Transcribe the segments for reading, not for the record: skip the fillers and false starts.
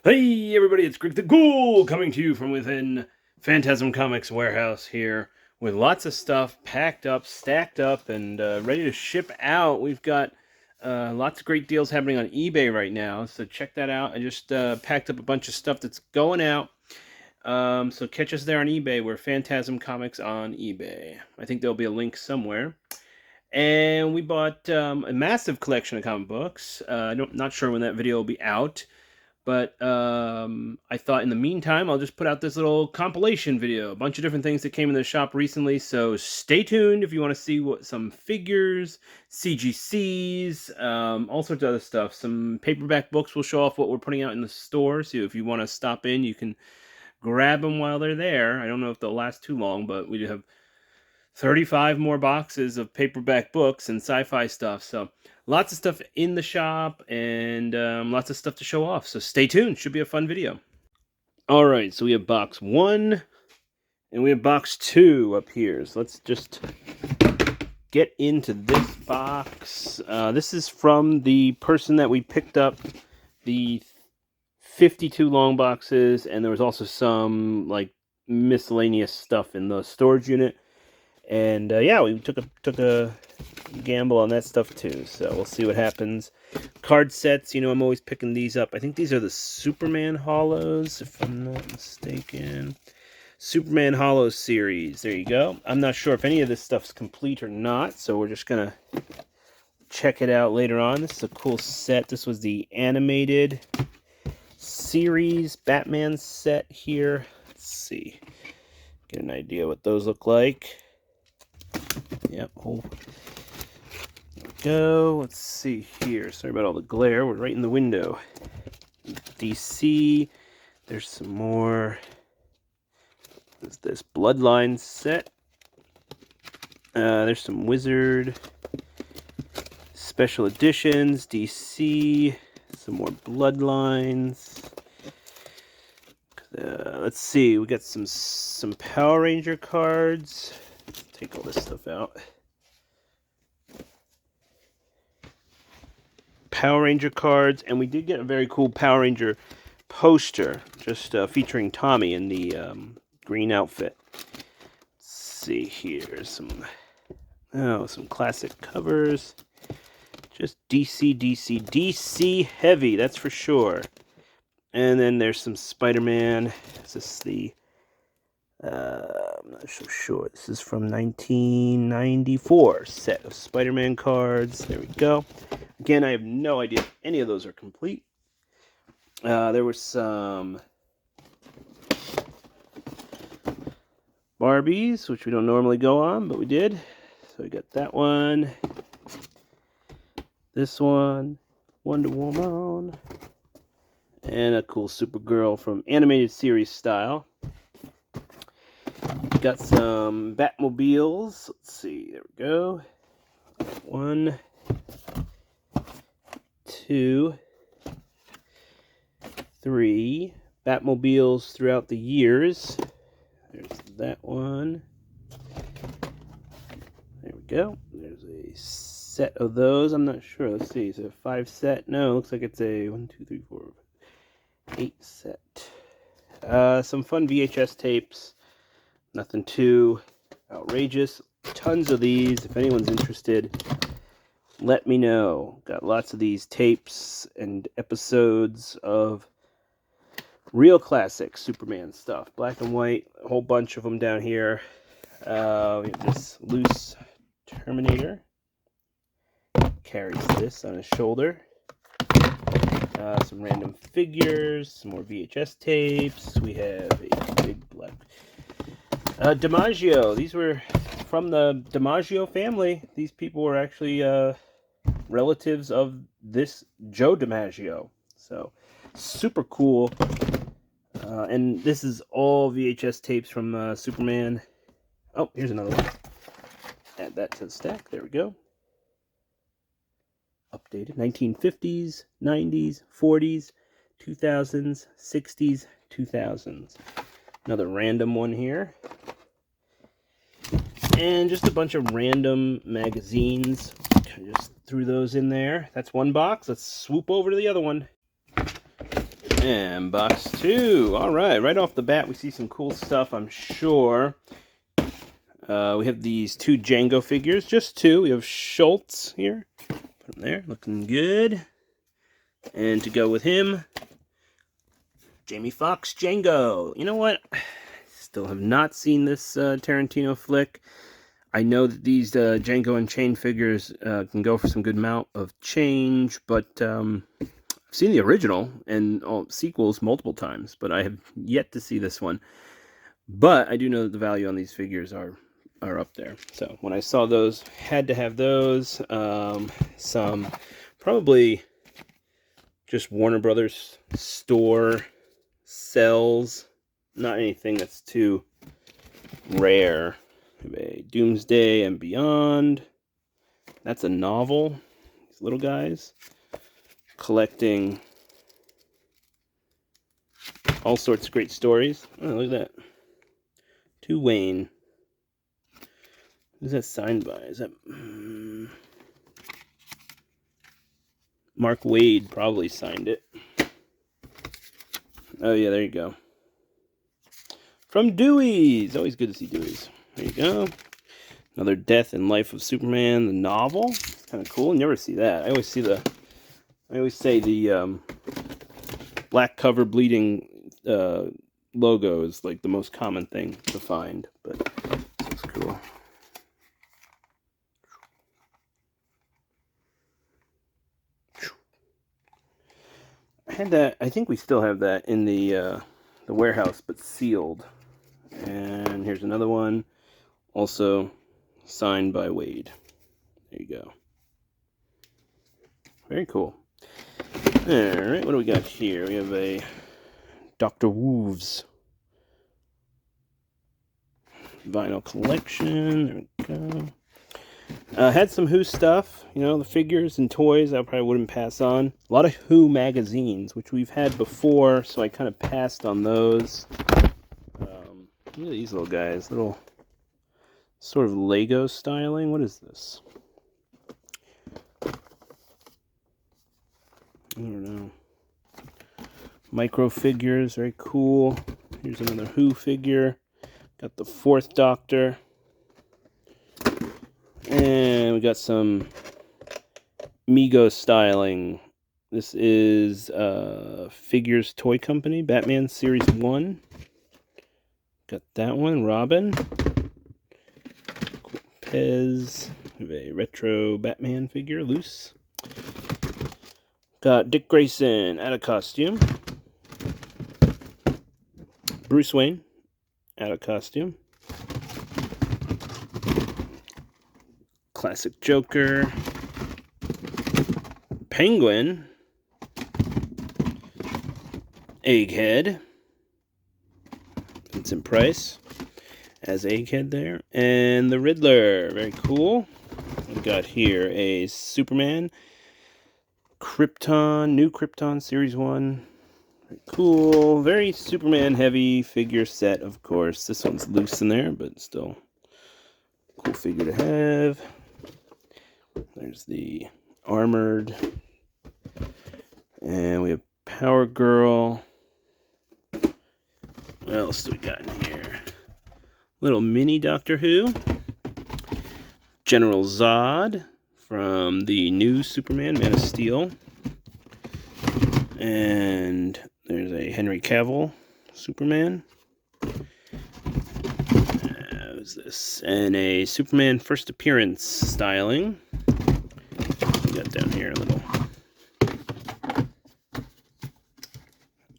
Hey everybody, it's Greg the Ghoul coming to you from within Phantasm Comics warehouse here with lots of stuff packed up, stacked up, and ready to ship out. We've got lots of great deals happening on eBay right now, so check that out. I just packed up a bunch of stuff that's going out. So catch us there on eBay. We're Phantasm Comics on eBay. I think there'll be a link somewhere. And we bought a massive collection of comic books. Not sure when that video will be out. But I thought in the meantime, I'll just put out this little compilation video. A bunch of different things that came in the shop recently. So stay tuned if you want to see what some figures, CGCs, all sorts of other stuff. Some paperback books will show off what we're putting out in the store. So if you want to stop in, you can grab them while they're there. I don't know if they'll last too long, but we do have 35 more boxes of paperback books and sci-fi stuff. So lots of stuff in the shop and lots of stuff to show off. So stay tuned. Should be a fun video. All right, so we have box 1 and we have box 2 up here. So let's just get into this box. This is from the person that we picked up the 52 long boxes, and there was also some like miscellaneous stuff in the storage unit. And yeah, we took a gamble on that stuff too. So we'll see what happens. Card sets, I'm always picking these up. I think these are the Superman Hollows, if I'm not mistaken. Superman Hollows series. There you go. I'm not sure if any of this stuff's complete or not, so we're just gonna check it out later on. This is a cool set. This was the animated series Batman set here. Let's see. Get an idea what those look like. Yep. There we go. Let's see here. Sorry about all the glare. We're right in the window. DC. There's some more. There's this Bloodline set. There's some Wizard special editions. DC. Some more Bloodlines. Let's see. We got some Power Ranger cards. Take all this stuff out. Power Ranger cards, and we did get a very cool Power Ranger poster, just featuring Tommy in the green outfit. Let's see here, some classic covers. Just DC heavy, that's for sure. And then there's some Spider-Man. Is this the I'm not so sure. This is from 1994 set of Spider-Man cards. There we go. Again, I have no idea if any of those are complete. There were some Barbies, which we don't normally go on, but we did. So we got that one. This one. Wonder Woman. And a cool Supergirl from animated series style. Got some Batmobiles. Let's see. There we go. 1, 2, 3 Batmobiles throughout the years. There's that one. There we go. There's a set of those. I'm not sure. Let's see. Is it a 5 set? No, it looks like it's a 1, 2, 3, 4, 8 set. Some fun VHS tapes. Nothing too outrageous. Tons of these. If anyone's interested, let me know. Got lots of these tapes and episodes of real classic Superman stuff. Black and white. A whole bunch of them down here. We have this loose Terminator. Carries this on his shoulder. Some random figures. Some more VHS tapes. We have a big black DiMaggio. These were from the DiMaggio family. These people were actually relatives of this Joe DiMaggio. So, super cool. And this is all VHS tapes from Superman. Oh, here's another one. Add that to the stack. There we go. Updated. 1950s, 90s, 40s, 2000s, 60s, 2000s. Another random one here. And just a bunch of random magazines. Just threw those in there. That's one box. Let's swoop over to the other one. And box 2. All right off the bat, we see some cool stuff, I'm sure. We have these 2 Django figures, just 2. We have Schultz here. Put him there, looking good. And to go with him, Jamie Foxx Django. You know what? Still have not seen this Tarantino flick. I know that these Django Unchained figures can go for some good amount of change, but I've seen the original and all sequels multiple times, but I have yet to see this one. But I do know that the value on these figures are up there. So when I saw those, had to have those. Some probably just Warner Brothers store sells. Not anything that's too rare. We have a Doomsday and Beyond. That's a novel. These little guys collecting all sorts of great stories. Oh, look at that. To Wayne. Who's that signed by? Is that Mark Waid? Probably signed it. Oh yeah, there you go. From Dewey's. Always good to see Dewey's. There you go. Another Death and Life of Superman, the novel. It's kind of cool. You never see that. I always say the black cover bleeding logo is like the most common thing to find, but this is cool. I had that. I think we still have that in the warehouse, but sealed. And here's another one, also signed by Wade. There you go. Very cool. All right, what do we got here? We have a Dr. Wooves vinyl collection. There we go. Had some Who stuff, you know, the figures and toys I probably wouldn't pass on. A lot of Who magazines, which we've had before, so I kind of passed on those. Look at these little guys, little sort of Lego styling. What is this? I don't know. Micro figures, very cool. Here's another Who figure. Got the 4th Doctor. And we got some Mego styling. This is Figures Toy Company, Batman Series 1. Got that one, Robin. Cool. Pez. We have a retro Batman figure, loose. Got Dick Grayson out of costume. Bruce Wayne out of costume. Classic Joker. Penguin. Egghead. Vincent Price as Egghead there. And the Riddler. Very cool. We've got here a Superman. Krypton. New Krypton Series 1. Very cool. Very Superman heavy figure set, of course. This one's loose in there, but still cool figure to have. There's the Armored. And we have Power Girl. What else do we got in here? Little mini Doctor Who. General Zod from the new Superman, Man of Steel. And there's a Henry Cavill Superman. Who's this? And a Superman First Appearance styling. We got down here a little.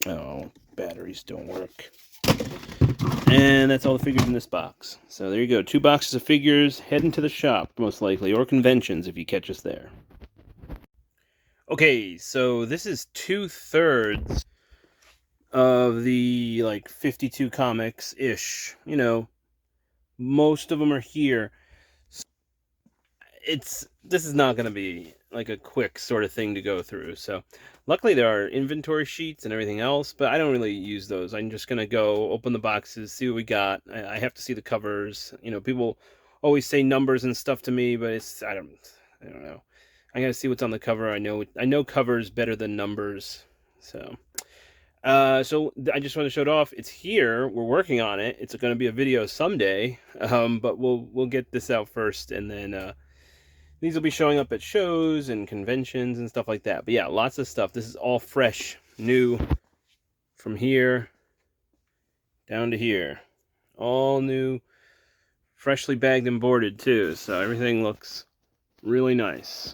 Oh, batteries don't work. And that's all the figures in this box. So there you go. 2 boxes of figures heading to the shop, most likely, or conventions if you catch us there. Okay, so this is 2/3 of the, 52 comics-ish. You know, most of them are here. This is not going to be like a quick sort of thing to go through. So luckily there are inventory sheets and everything else, but I don't really use those. I'm just going to go open the boxes, see what we got. I have to see the covers. You know, people always say numbers and stuff to me, but I don't know. I got to see what's on the cover. I know covers better than numbers. So So I just want to show it off. It's here. We're working on it. It's going to be a video someday, but we'll get this out first, and then these will be showing up at shows and conventions and stuff like that. But yeah, lots of stuff. This is all fresh, new, from here down to here. All new, freshly bagged and boarded too. So everything looks really nice.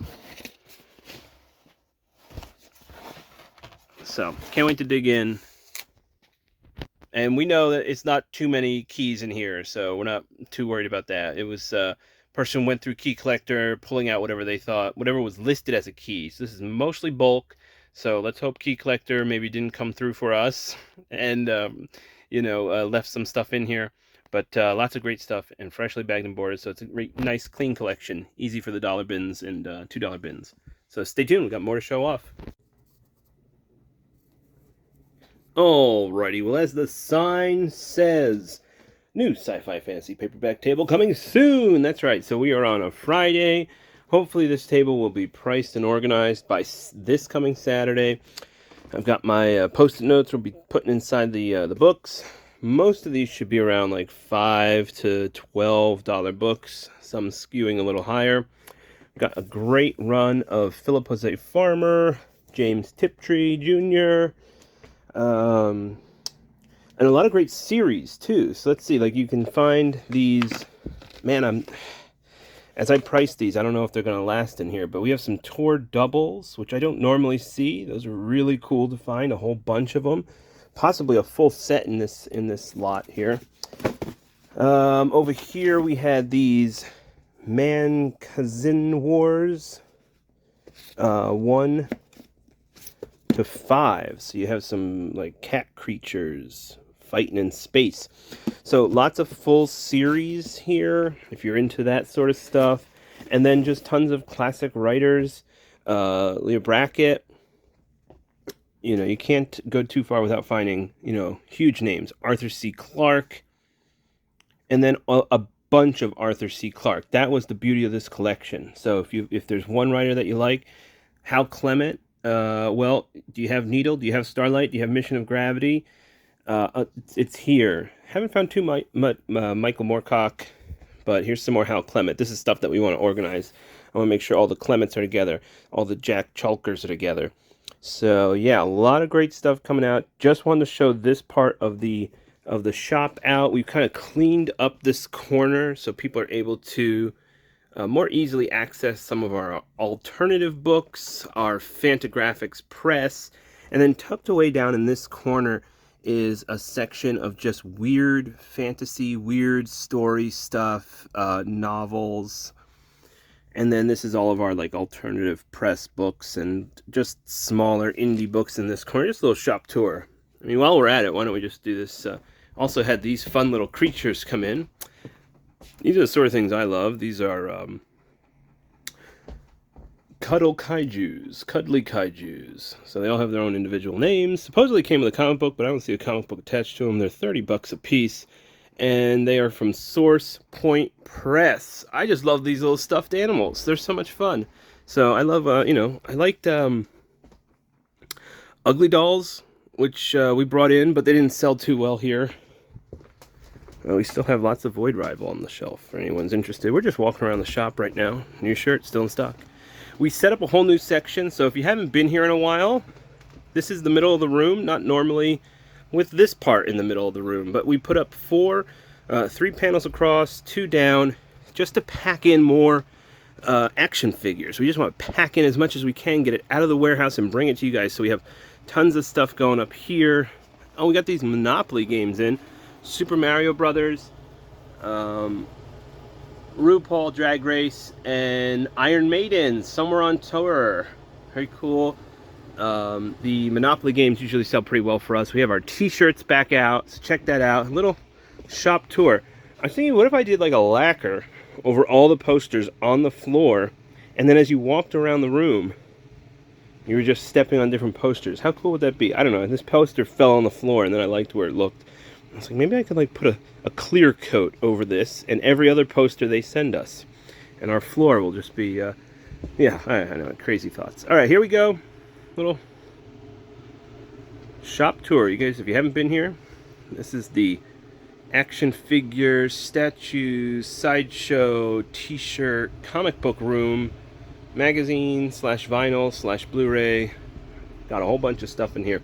So can't wait to dig in. And we know that it's not too many keys in here, so we're not too worried about that. It was person went through Key Collector, pulling out whatever they thought, whatever was listed as a key. So this is mostly bulk. So let's hope Key Collector maybe didn't come through for us and left some stuff in here. But lots of great stuff and freshly bagged and boarded. So it's a great, nice, clean collection, easy for the dollar bins and $2 bins. So stay tuned. We've got more to show off. Alrighty, well, as the sign says, new sci-fi fantasy paperback table coming soon. That's right, so we are on a Friday. Hopefully this table will be priced and organized by this coming Saturday. I've got my post-it notes we'll be putting inside the books. Most of these should be around like $5 to $12 books, some skewing a little higher. Got a great run of Philip Jose Farmer, James Tiptree Jr., and a lot of great series too. So let's see, like you can find these, man, as I price these, I don't know if they're going to last in here, but we have some Tor doubles, which I don't normally see. Those are really cool to find, a whole bunch of them, possibly a full set in this lot here. Over here we had these Man-Kazin Wars, 1 to 5, so you have some like cat creatures fighting in space. So lots of full series here if you're into that sort of stuff, and then just tons of classic writers. Leah Brackett, you can't go too far without finding huge names. Arthur C. Clarke, and then a bunch of Arthur C. Clarke. That was the beauty of this collection. So if there's one writer that you like, Hal Clement. Well, do you have Needle? Do you have Starlight? Do you have Mission of Gravity? It's here. Haven't found too much Michael Moorcock, but here's some more Hal Clement. This is stuff that we want to organize. I want to make sure all the Clements are together, all the Jack Chalkers are together. So yeah, a lot of great stuff coming out. Just wanted to show this part of the shop out. We've kind of cleaned up this corner so people are able to more easily access some of our alternative books, our Fantagraphics press, and then tucked away down in this corner is a section of just weird fantasy, weird story stuff, novels, and then this is all of our like alternative press books and just smaller indie books in this corner. Just a little shop tour. I mean, while we're at it, why don't we just do this? Also had these fun little creatures come in. These are the sort of things I love. These are cuddly kaijus. So they all have their own individual names. Supposedly came with a comic book, but I don't see a comic book attached to them. They're $30 a piece, and they are from Source Point Press. I just love these little stuffed animals. They're so much fun. So I love, I liked Ugly Dolls, which we brought in, but they didn't sell too well here. We still have lots of Void Rival on the shelf for anyone's interested. We're just walking around the shop right now. New shirt, still in stock. We set up a whole new section, so if you haven't been here in a while, this is the middle of the room, not normally with this part in the middle of the room, but we put up 3 panels across, 2 down, just to pack in more action figures. We just want to pack in as much as we can, get it out of the warehouse and bring it to you guys. So we have tons of stuff going up here. Oh, we got these Monopoly games in. Super Mario Brothers, RuPaul Drag Race, and Iron Maiden, Somewhere on Tour. Very cool. The Monopoly games usually sell pretty well for us. We have our t-shirts back out, so check that out. A little shop tour. I was thinking, what if I did like a lacquer over all the posters on the floor, and then as you walked around the room, you were just stepping on different posters. How cool would that be? I don't know. This poster fell on the floor, and then I liked where it looked. I was like, maybe I could like put a clear coat over this and every other poster they send us. And our floor will just be, yeah, I know, crazy thoughts. All right, here we go. Little shop tour. You guys, if you haven't been here, this is the action figures, statues, sideshow, t-shirt, comic book room, magazine slash vinyl slash Blu-ray. Got a whole bunch of stuff in here.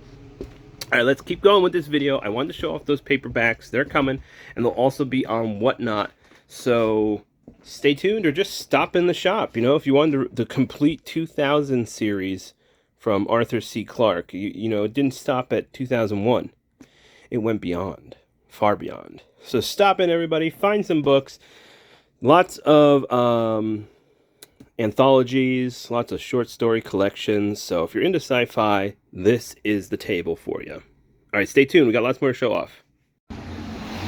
All right, let's keep going with this video. I wanted to show off those paperbacks. They're coming, and they'll also be on Whatnot. So stay tuned, or just stop in the shop. You know, if you want the complete 2000 series from Arthur C. Clarke, you know, it didn't stop at 2001. It went beyond, far beyond. So stop in, everybody. Find some books. Lots of anthologies, lots of short story collections. So if you're into sci-fi, this is the table for you. All right, stay tuned. We got lots more to show off.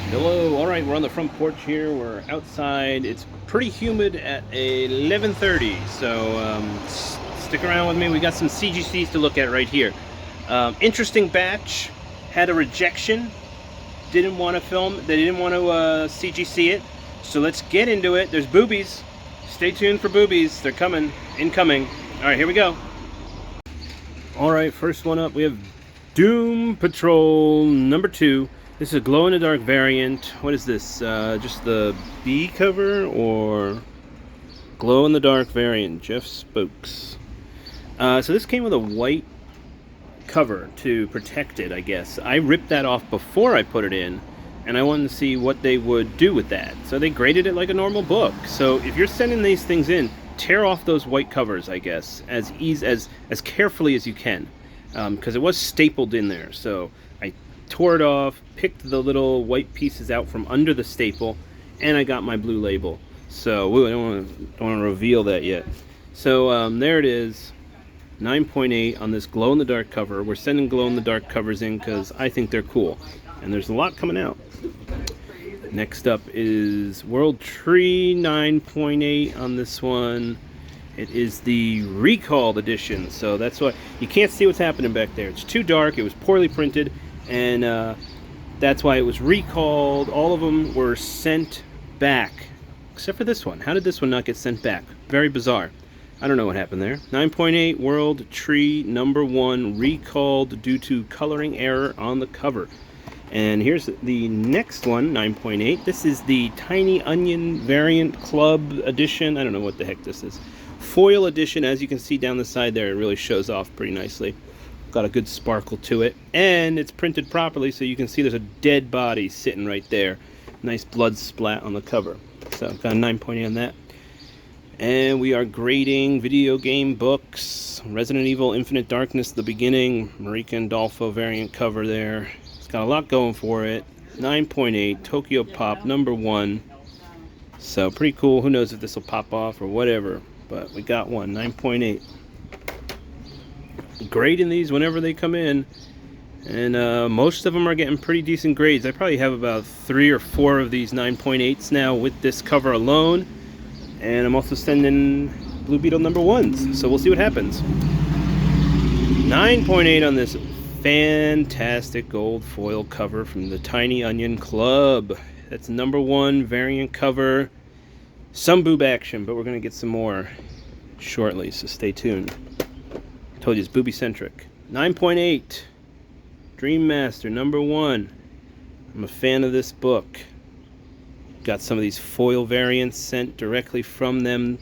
Hello. All right, we're on the front porch here. We're outside. It's pretty humid at 11:30. So stick around with me. We got some CGCs to look at right here. Interesting batch. Had a rejection. Didn't want to film. They didn't want to CGC it. So let's get into it. There's boobies. Stay tuned for boobies. They're coming. Incoming. All right, here we go. All right, first one up, we have Doom Patrol number 2. This is a glow-in-the-dark variant. What is this? Just the B cover or glow-in-the-dark variant? Jeff Spokes. So this came with a white cover to protect it, I guess. I ripped that off before I put it in, and I wanted to see what they would do with that. So they graded it like a normal book. So if you're sending these things in, tear off those white covers, I guess, as carefully as you can, because it was stapled in there. So I tore it off, picked the little white pieces out from under the staple, and I got my blue label. So I don't want to reveal that yet. So there it is. 9.8 on this glow-in-the-dark cover. We're sending glow-in-the-dark covers in because I think they're cool. And there's a lot coming out. Next up is World Tree, 9.8 on this one. It is the recalled edition, so that's why you can't see what's happening back there. It's too dark, it was poorly printed, and that's why it was recalled. All of them were sent back, except for this one. How did this one not get sent back? Very bizarre. I don't know what happened there. 9.8 World Tree number 1, recalled due to coloring error on the cover. And here's the next one, 9.8. This is the Tiny Onion Variant Club Edition. I don't know what the heck this is. Foil edition, as you can see down the side there, it really shows off pretty nicely. Got a good sparkle to it. And it's printed properly, so you can see there's a dead body sitting right there. Nice blood splat on the cover. So got a 9.8 on that. And we are grading video game books. Resident Evil Infinite Darkness, The Beginning. Marika and Dolfo variant cover there. It's got a lot going for it. 9.8, Tokyo Pop, number 1. So pretty cool. Who knows if this will pop off or whatever. But we got one, 9.8. Grading these whenever they come in. And most of them are getting pretty decent grades. I probably have about 3 or 4 of these 9.8s now with this cover alone. And I'm also sending Blue Beetle number 1s, so we'll see what happens. 9.8 on this fantastic gold foil cover from the Tiny Onion Club. That's number 1 variant cover. Some boob action, but we're going to get some more shortly, so stay tuned. Told you it's booby-centric. 9.8 Dream Master number 1. I'm a fan of this book. Got some of these foil variants sent directly from them,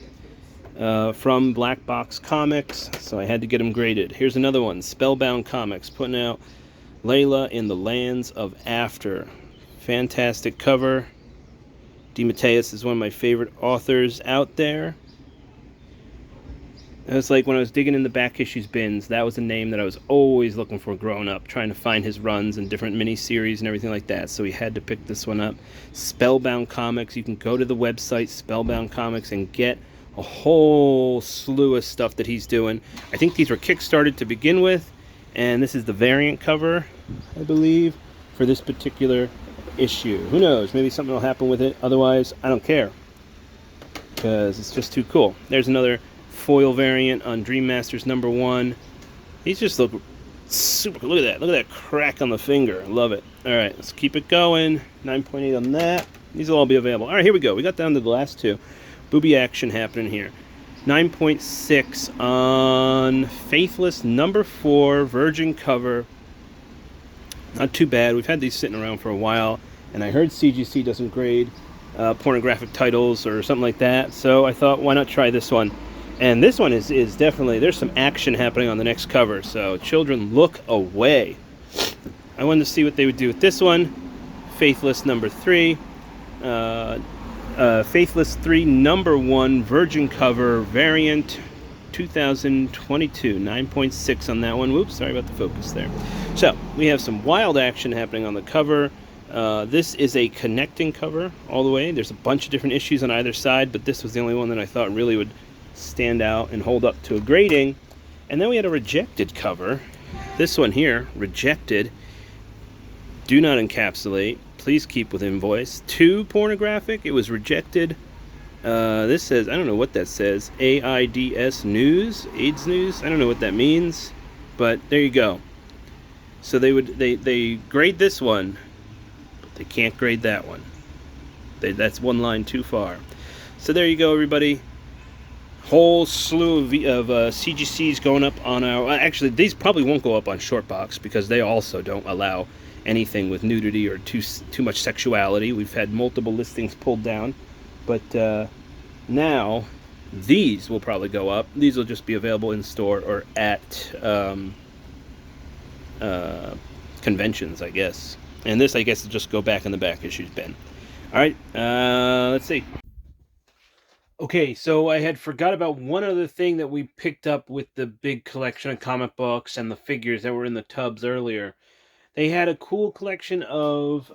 from Black Box Comics, so I had to get them graded. Here's another one, Spellbound Comics, putting out Layla in the Lands of After. Fantastic cover. DeMatteis is one of my favorite authors out there. It was like when I was digging in the back issues bins, that was a name that I was always looking for growing up, trying to find his runs and different mini-series and everything like that, so we had to pick this one up. Spellbound Comics, you can go to the website, Spellbound Comics, and get a whole slew of stuff that he's doing. I think these were kickstarted to begin with, and this is the variant cover, I believe, for this particular issue. Who knows, maybe something will happen with it, otherwise I don't care, because it's just too cool. There's another foil variant on Dream Masters number 1. These just look super. Look at that crack on the finger. I love it. All right, let's keep it going. 9.8 on that. These will all be available. All right, here we go. We got down to the last 2. Booby action happening here. 9.6 on Faithless number 4 virgin cover. Not too bad. We've had these sitting around for a while, and I heard CGC doesn't grade pornographic titles or something like that, so I thought, why not try this one? And this one is definitely, there's some action happening on the next cover, so children, look away. I wanted to see what they would do with this one. Faithless number 3. Faithless 3 number 1 virgin cover variant 2022, 9.6 on that one. Whoops, sorry about the focus there. So we have some wild action happening on the cover. This is a connecting cover all the way. There's a bunch of different issues on either side, but this was the only one that I thought really would stand out and hold up to a grading. And then we had a rejected cover. This one here, rejected. Do not encapsulate. Please keep with invoice. 2 pornographic. It was rejected. This says, I don't know what that says. AIDS news, AIDS news. I don't know what that means, but there you go. So they grade this one, but they can't grade that one. That's one line too far. So there you go, everybody. Whole slew of CGCs going up on our. Actually, these probably won't go up on Shortbox because they also don't allow anything with nudity or too much sexuality. We've had multiple listings pulled down. But now these will probably go up. These will just be available in store or at conventions, I guess. And this, I guess, will just go back in the back issues bin. All right, let's see. Okay, so I had forgot about one other thing that we picked up with the big collection of comic books and the figures that were in the tubs earlier. They had a cool collection of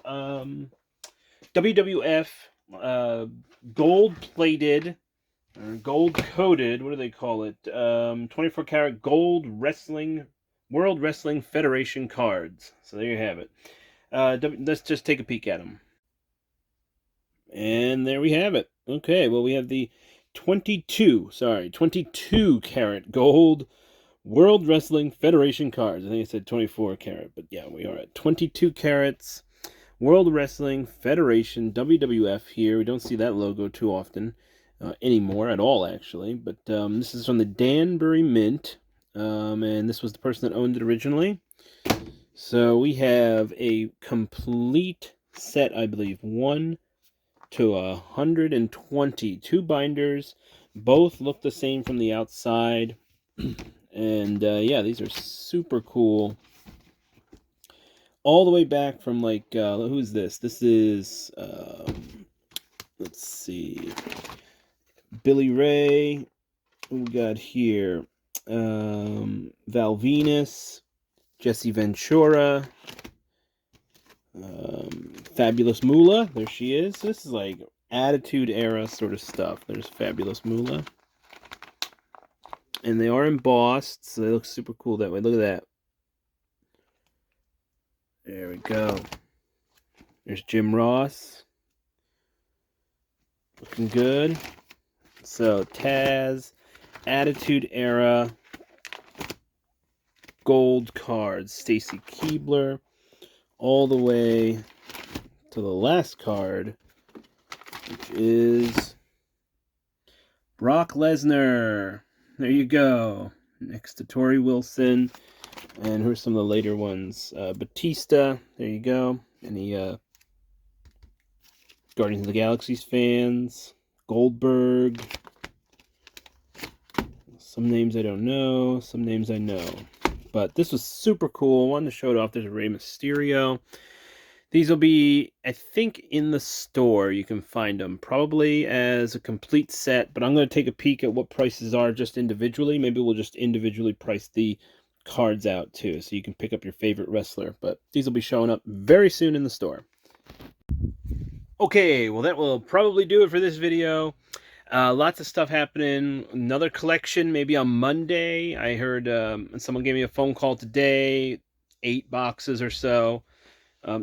WWF gold-plated or gold-coated, what do they call it? 24 karat gold World Wrestling Federation cards. So there you have it. Let's just take a peek at them. And there we have it. Okay, well, we have the 22 karat gold World Wrestling Federation cards. I think it said 24 karat, but yeah, we are at 22 carats. World Wrestling Federation, WWF here. We don't see that logo too often anymore at all, actually. But this is from the Danbury Mint, and this was the person that owned it originally. So we have a complete set, I believe, 1 to 120. 2 binders. Both look the same from the outside. And yeah, these are super cool. All the way back from, like, who's this? This is, let's see, Billy Ray. We got here, Val Venus, Jesse Ventura, Fabulous Moolah. There she is. This is like Attitude Era sort of stuff. There's Fabulous Moolah. And they are embossed, so they look super cool that way. Look at that. There we go. There's Jim Ross. Looking good. So, Taz, Attitude Era, gold cards. Stacy Keibler, all the way to the last card, which is Brock Lesnar. There you go. Next to Tori Wilson. And here's some of the later ones. Batista. There you go. Any Guardians of the Galaxy fans. Goldberg. Some names I don't know. Some names I know. But this was super cool. I wanted to show it off. There's a Rey Mysterio. These will be, I think, in the store. You can find them probably as a complete set. But I'm going to take a peek at what prices are just individually. Maybe we'll just individually price the cards out too, so you can pick up your favorite wrestler. But these will be showing up very soon in the store. Okay, well, that will probably do it for this video. Lots of stuff happening. Another collection maybe on Monday. I heard someone gave me a phone call today. 8 boxes or so.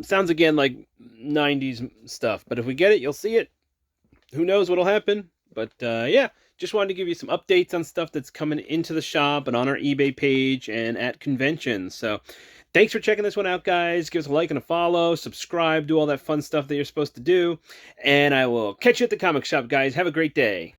Sounds again like 90s stuff, but if we get it, you'll see it. Who knows what'll happen? But yeah, just wanted to give you some updates on stuff that's coming into the shop and on our eBay page and at conventions. So thanks for checking this one out, guys. Give us a like and a follow, subscribe, do all that fun stuff that you're supposed to do. And I will catch you at the comic shop, guys. Have a great day.